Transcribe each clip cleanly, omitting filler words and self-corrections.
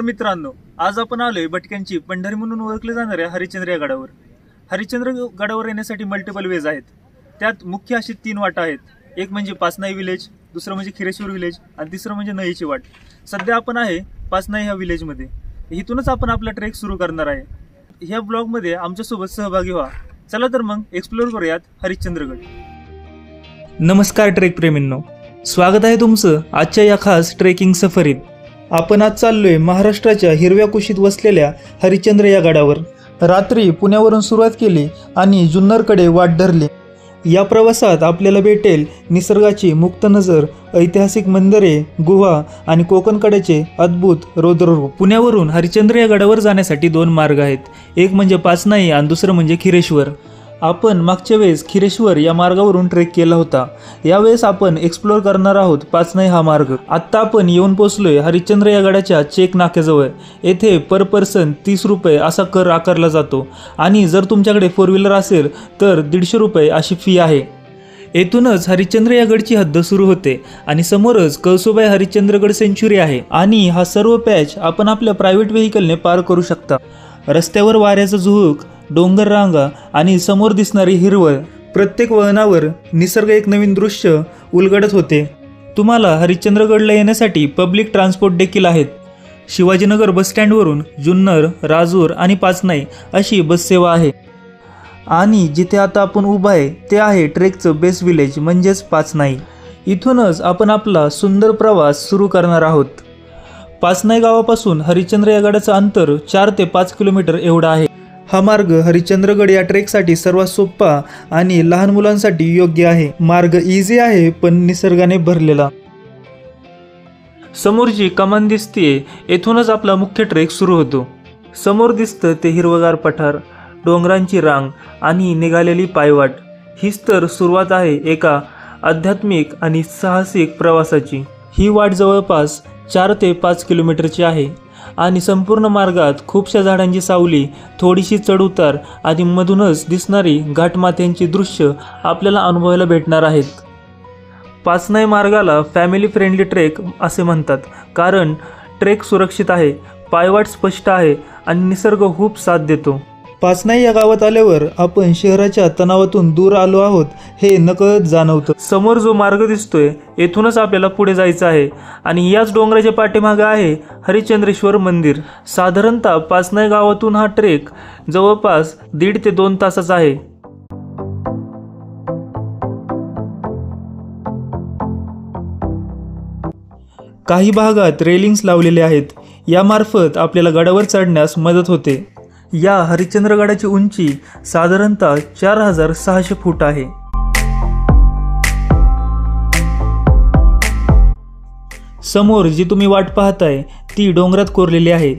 नमस्कार मित्रांनो, आज आपण आलोय भटक्यांची पंढरी म्हणून ओळखले जाणाऱ्या हरिश्चंद्र या गडावर। हरिश्चंद्र गडावर येण्यासाठी मल्टिपल वेज आहेत। त्यात मुख्य अशी 3 वाटा आहेत। एक म्हणजे पाचनाई विलेज, दुसरं म्हणजे खिरेश्वर विलेज आणि तिसरं म्हणजे नईची वाट। सध्या आपण आहे पाचनाई ह्या विलेज मध्ये। इथूनच आपण आपला ट्रेक सुरू करणार आहे। ह्या ब्लॉग मध्ये आमच्या सोबत सहभागी व्हा। चला तर मग एक्सप्लोर करूयात हरिश्चंद्रगड। नमस्कार ट्रेक प्रेमींनो, स्वागत आहे तुमचं आजच्या या खास ट्रेकिंग सफरीत। आपण आज चाललोय महाराष्ट्राच्या हिरव्या कुशीत वसलेल्या हरिश्चंद्र या गडावर। रात्री पुण्यावरून सुरुवात केली आणि जुन्नरकडे वाट धरली। या प्रवासात आपल्याला भेटेल निसर्गाची मुक्त नजर, ऐतिहासिक मंदिरे, गुहा आणि कोकणकड्याचे अद्भुत रौद्ररूप। पुण्यावरून हरिश्चंद्र या गडावर जाण्यासाठी 2 मार्ग आहेत, एक म्हणजे पाचनाई आणि दुसरं म्हणजे खिरेश्वर। आपण मागच्या वेळेस खिरेश्वर या मार्गावरून ट्रेक केला होता। यावेळेस आपण एक्सप्लोर करणार आहोत पाचनाई हा मार्ग। आत्ता आपण येऊन पोहोचलोय हरिश्चंद्र या गडाच्या चेक नाक्याजवळ। येथे पर पर्सन 30 रुपये असा कर आकारला जातो आणि जर तुमच्याकडे 4 व्हीलर असेल तर 150 रुपये अशी फी आहे। येथूनच हरिश्चंद्र या गडची हद्द सुरू होते आणि समोरच कळसुबाई हरिश्चंद्रगड सेंच्युरी आहे आणि हा सर्व पॅच आपण आपल्या प्रायव्हेट व्हेकलने पार करू शकता। रस्त्यावर वाऱ्याचा झुळूक, डोंगर रांगा आणि समोर दिसणारी हिरवळ, प्रत्येक वळणावर निसर्ग एक नवीन दृश्य उलगडत होते। तुम्हाला हरिश्चंद्रगडला येण्यासाठी पब्लिक ट्रान्सपोर्ट देखील आहेत। शिवाजीनगर बस स्टँडवरून जुन्नर, राजूर आणि पाचनाई अशी बस सेवा आहे। आणि जिथे आता आपण उभा आहे ते आहे ट्रेकचं बेस विलेज म्हणजेच पाचनाई। इथूनच आपण आपला सुंदर प्रवास सुरू करणार आहोत। पाचनाई गावापासून हरिश्चंद्र या गडाचं अंतर 4 ते 5 किलोमीटर एवढा आहे। हा मार्ग हरिश्चंद्रगड या ट्रेकसाठी सर्वात सोपा आणि लहान मुलांसाठी योग्य आहे। मार्ग इझी आहे पण निसर्गाने भरलेला। समोर जी कमान दिसतेय येथूनच आपला मुख्य ट्रेक सुरू होतो। समोर दिसतं ते हिरवगार पठार, डोंगरांची रांग आणि निघालेली पायवाट। हीच तर सुरुवात आहे एका आध्यात्मिक आणि साहसिक प्रवासाची। ही वाट जवळपास 4 ते 5 किलोमीटरची आहे आणि संपूर्ण मार्गात खूपशा झाडांची सावली, थोडीशी चढउतार आणि मधूनच दिसणारी घाटमाथ्यांची दृश्य आपल्याला अनुभवायला भेटणार आहेत। पाचनाई मार्गाला फॅमिली फ्रेंडली ट्रेक असे म्हणतात, कारण ट्रेक सुरक्षित आहे, पायवाट स्पष्ट आहे आणि निसर्ग खूप साथ देतो। पाचनाई या गावात आल्यावर आपण शहराच्या तणावातून दूर आलो आहोत हे नकळत जाणवतं। समोर जो मार्ग दिसतोय येथूनच आपल्याला पुढे जायचं आहे आणि याच डोंगराच्या पाठीमागे आहे हरिश्चंद्रेश्वर मंदिर। साधारणतः पाचनाई गावातून हा ट्रेक जवळपास 1.5 ते 2 तासाचा आहे। काही भागात रेलिंग्स लावलेले आहेत, यामार्फत आपल्याला गडावर चढण्यास मदत होते। या हरिश्चंद्रगडाची उंची साधारणतः 4600 फूट आहे। समोर जी तुम्ही वाट पाहताय ती डोंगरात कोरलेली आहे,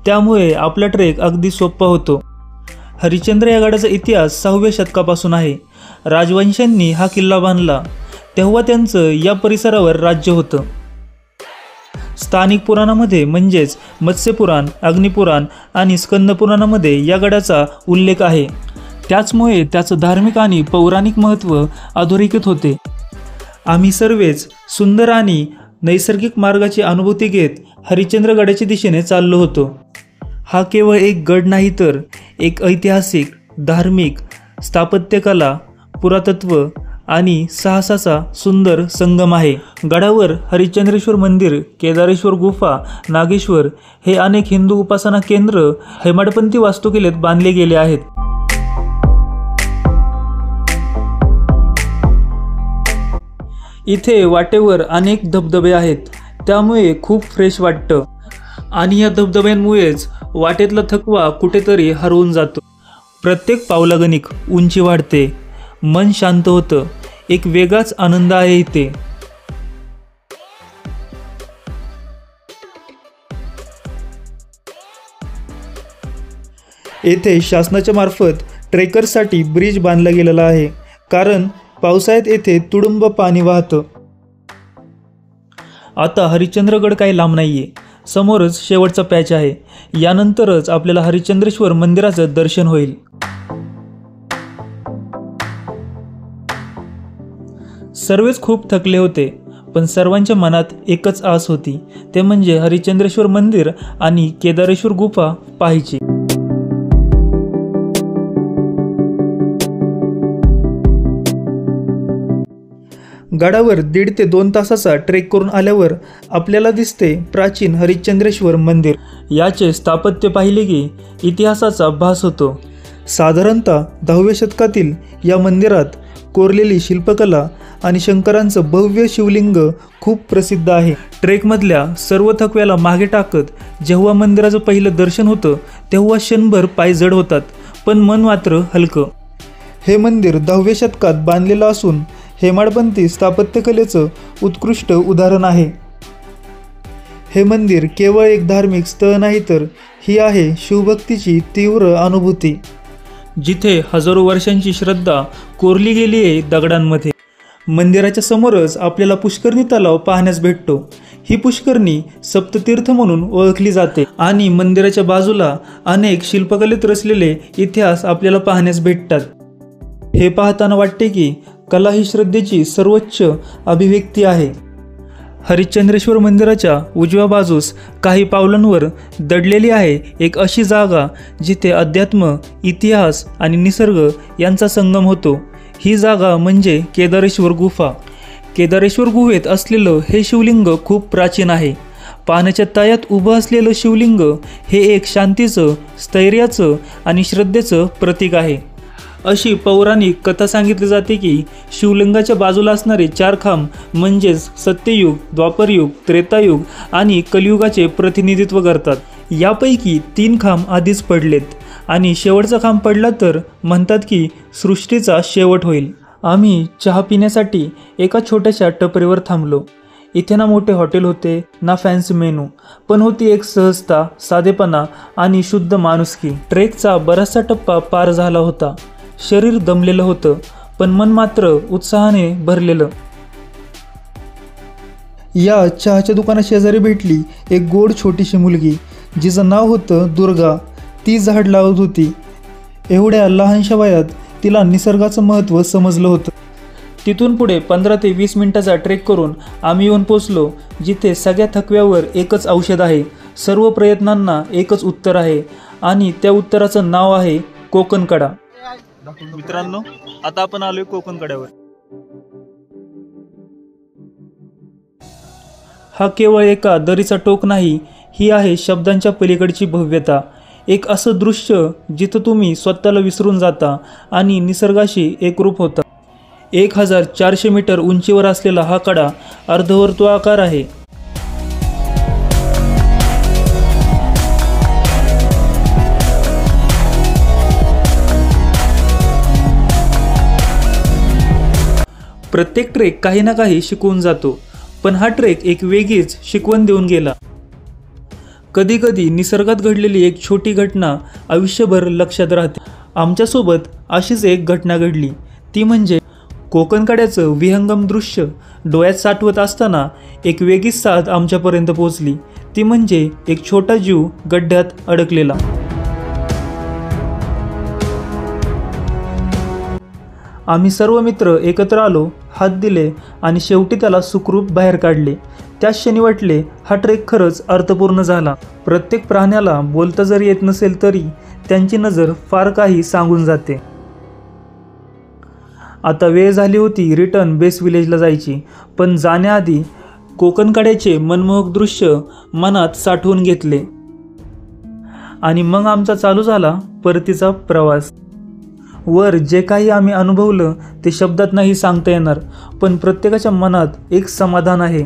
त्यामुळे आपला ट्रेक अगदी सोपा होतो। हरिश्चंद्र या गडाचा इतिहास 6व्या शतकापासून आहे। राजवंशांनी हा किल्ला बांधला तेव्हा त्यांचं या परिसरावर राज्य होतं। स्थानिक पुराणामध्ये म्हणजेच मत्स्यपुराण, अग्निपुराण आणि स्कंदपुराणामध्ये या गडाचा उल्लेख आहे। त्याचमुळे त्याचं धार्मिक आणि पौराणिक महत्त्व अधोरेखित होते। आम्ही सर्वच सुंदर आणि नैसर्गिक मार्गाची अनुभूती घेत हरिश्चंद्रगडाच्या दिशेने चाललो होतो। हा केवळ एक गड नाही तर एक ऐतिहासिक, धार्मिक, स्थापत्यकला, पुरातत्व आणि साहसाचा सुंदर संगम आहे। गडावर हरिश्चंद्रेश्वर मंदिर, केदारेश्वर गुफा, नागेश्वर हे अनेक हिंदू उपासना केंद्र हेमाडपंथी वास्तुकलेत बांधले गेले आहेत। इथे वाटेवर अनेक धबधबे आहेत, त्यामुळे खूप फ्रेश वाटतं आणि या धबधब्यांमुळेच वाटेतला थकवा कुठेतरी हरवून जातो। प्रत्येक पावलागणिक उंची वाढते, मन शांत होतं, एक वेगळाच आनंद आहे इथे। येथे शासनाच्या मार्फत ट्रेकर्ससाठी ब्रिज बांधला गेलेला आहे, कारण पावसाळ्यात येथे तुडुंब पाणी वाहतं। आता हरिश्चंद्रगड काही लांब नाहीये, समोरच शेवटचा पॅच आहे। यानंतरच आपल्याला हरिश्चंद्रेश्वर मंदिराचं दर्शन होईल। सर्वच खूप थकले होते, पण सर्वांच्या मनात एकच आस होती, ते म्हणजे हरिश्चंद्रेश्वर मंदिर आणि केदारेश्वर गुफा पाहायची. गडावर 1.5 ते 2 तासाचा ट्रेक करून आल्यावर आपल्याला दिसते प्राचीन हरिश्चंद्रेश्वर मंदिर. याचे स्थापत्य पाहिले की इतिहासाचा भास होतो. साधारणतः 10व्या शतकातील या मंदिरात कोरलेली शिल्पकला आणि शंकरांचं भव्य शिवलिंग खूप प्रसिद्ध आहे. ट्रेकमधल्या सर्व थकव्याला मागे टाकत जेव्हा मंदिराचं पहिलं दर्शन होतं तेव्हा क्षणभर पाय जड होतात, पण मन मात्र हलकं. हे मंदिर 10व्या शतकात बांधलेलं असून हेमाडपंथी स्थापत्यकलेचं उत्कृष्ट उदाहरण आहे. हे मंदिर केवळ एक धार्मिक स्थळ नाही, तर ही आहे शिवभक्तीची तीव्र अनुभूती, जिथे हजारो वर्षांची श्रद्धा कोरली गेली आहे दगडांमध्ये. मंदिराच्या समोरच आपल्याला पुष्करणी तलाव पाहण्यास भेटतो. ही पुष्करणी सप्ततीर्थ म्हणून ओळखली जाते आणि मंदिराच्या बाजूला अनेक शिल्पकलेत रचलेले इतिहास आपल्याला पाहण्यास भेटतात. हे पाहताना वाटते की कला ही श्रद्धेची सर्वोच्च अभिव्यक्ती आहे. हरिश्चंद्रेश्वर मंदिराच्या उजव्या बाजूस काही पावलांवर दडलेली आहे एक अशी जागा जिथे अध्यात्म, इतिहास आणि निसर्ग यांचा संगम होतो. ही जागा म्हणजे केदारेश्वर गुफा. केदारेश्वर गुहेत असलेलं हे शिवलिंग खूप प्राचीन आहे. पाण्याच्या तळ्यात उभं असलेलं शिवलिंग हे एक शांतीचं, स्थैर्याचं आणि श्रद्धेचं प्रतीक आहे. अशी पौराणिक कथा सांगितली जाते की शिवलिंगाच्या बाजूला असणारे 4 खांब म्हणजेच सत्ययुग, द्वापरयुग, त्रेतायुग आणि कलियुगाचे प्रतिनिधित्व करतात. यापैकी 3 खांब आधीच पडलेत आणि शेवटचा खांब पडला तर म्हणतात की सृष्टीचा शेवट होईल. आम्ही चहा पिण्यासाठी एका छोट्याशा टपरीवर थांबलो. इथे ना मोठे हॉटेल होते, ना फॅन्सी मेनू, पण होती एक सहजता, साधेपणा आणि शुद्ध माणुसकी. ट्रेकचा बराचसा टप्पा पार झाला होता. शरीर दमलेलं होतं, पण मन मात्र उत्साहाने भरलेलं. या चहाच्या दुकाना शेजारी भेटली एक गोड छोटीशी मुलगी, जिचं नाव होतं दुर्गा. ती झाड लावत होती. एवढ्या लहानशा वयात तिला निसर्गाचं महत्त्व समजलं होतं. तिथून पुढे 15 ते 20 मिनिटाचा ट्रेक करून आम्ही येऊन पोचलो, जिथे सगळ्या थकव्यावर एकच औषध आहे, सर्व प्रयत्नांना एकच उत्तर आहे आणि त्या उत्तराचं नाव आहे कोकण कडा. मित्रांनो, आता आपण आलोय कोकण कड्यावर. हा केवळ एका दरीचा टोक नाही, ही आहे शब्दांच्या पलीकडची भव्यता. एक असं दृश्य जिथं तुम्ही स्वतःला विसरून जाता आणि निसर्गाशी एकरूप होता. 1400 मीटर उंचीवर असलेला हा कडा अर्धवर्तुळाकार आहे. प्रत्येक ट्रेक काही ना काही शिकवून जातो, पण हा ट्रेक एक वेगळीच शिकवण देऊन गेला. कधी कधी निसर्गात घडलेली एक छोटी घटना आयुष्यभर लक्षात राहते. आमच्यासोबत अशीच एक घटना घडली. ती म्हणजे कोकण कड्याचं विहंगम दृश्य डोळ्यात साठवत असताना एक वेगळीच साथ आमच्यापर्यंत पोहोचली. ती म्हणजे एक छोटा जीव गड्ड्यात अडकलेला. आम्ही सर्व मित्र एकत्र आलो, हात दिले आणि शेवटी त्याला सुखरूप बाहेर काढले. त्याच क्षणी वाटले हा ट्रेक खरंच अर्थपूर्ण झाला. प्रत्येक प्राण्याला बोलता जरी येत नसेल तरी त्यांची नजर फार काही सांगून जाते. आता वेळ झाली होती रिटर्न बेस विलेजला जायची, पण जाण्याआधी कोकण कड्याचे मनमोहक दृश्य मनात साठवून घेतले आणि मग आमचा चालू झाला परतीचा प्रवास. वर जे काही आम्ही अनुभवलं ते शब्दात नाही सांगता येणार, पण प्रत्येकाच्या मनात एक समाधान आहे.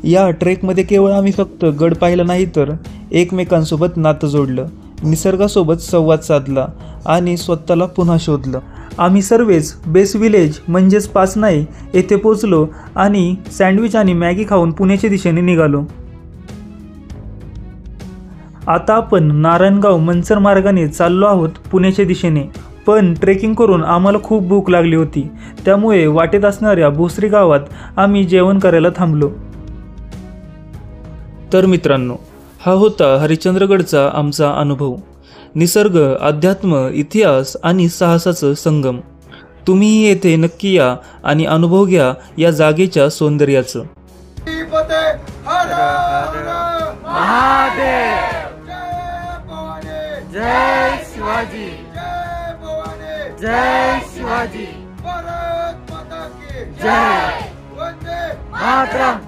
या ट्रेकमध्ये केवळ आम्ही फक्त गड पाहिला नाही, तर एकमेकांसोबत नातं जोडलं, निसर्गासोबत संवाद साधला आणि स्वतःला पुन्हा शोधलं. आम्ही सर्वच बेस विलेज म्हणजेच पाचनाई येथे पोचलो आणि सँडविच आणि मॅगी खाऊन पुण्याच्या दिशेने निघालो. आता आपण नारायणगाव मंचर मार्गाने चाललो आहोत पुण्याच्या दिशेने. पण ट्रेकिंग करून आम्हाला खूप भूक लागली होती, त्यामुळे वाटेत असणाऱ्या भोसरी गावात आम्ही जेवण करायला थांबलो. तर मित्रांनो, हा होता हरिश्चंद्रगडचा आमचा अनुभव. निसर्ग, अध्यात्म, इतिहास आणि साहसाचं संगम. तुम्हीही येथे नक्की या आणि अनुभव घ्या या जागेच्या सौंदर्याचं. जय शिवाजी, जय शिवाजी, भारत माता की जय, वंदे मातरम.